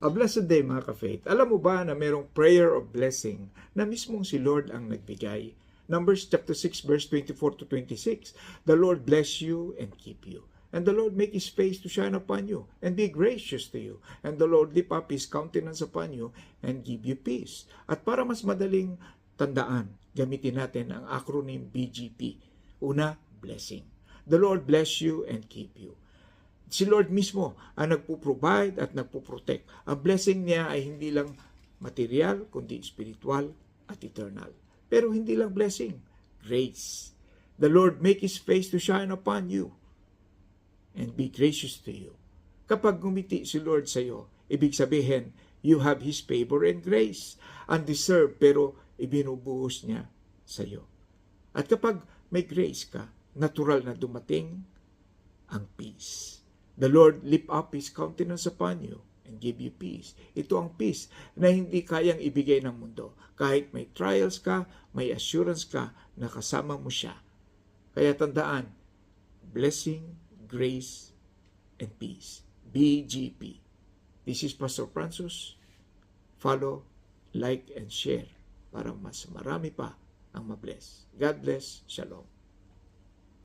A blessed day mga ka-faith. Alam mo ba na mayroong prayer of blessing na mismong si Lord ang nagbigay? Numbers chapter 6 verse 24 to 26. The Lord bless you and keep you. And the Lord make His face to shine upon you and be gracious to you. And the Lord lift up His countenance upon you and give you peace. At para mas madaling tandaan, gamitin natin ang acronym BGP. Una, blessing. The Lord bless you and keep you. Si Lord mismo ang nagpo-provide at nagpo-protect. Ang blessing niya ay hindi lang material, kundi spiritual at eternal. Pero hindi lang blessing, grace. The Lord make His face to shine upon you and be gracious to you. Kapag ngumiti si Lord sa iyo, ibig sabihin, you have His favor and grace. Undeserved, pero ibinubuhos niya sa iyo. At kapag may grace ka, natural na dumating ang peace. The Lord lift up His countenance upon you and give you peace. Ito ang peace na hindi kayang ibigay ng mundo. Kahit may trials ka, may assurance ka na kasama mo siya. Kaya tandaan, blessing, grace, and peace. BGP. This is Pastor Francis. Follow, like, and share para mas marami pa ang mabless. God bless. Shalom.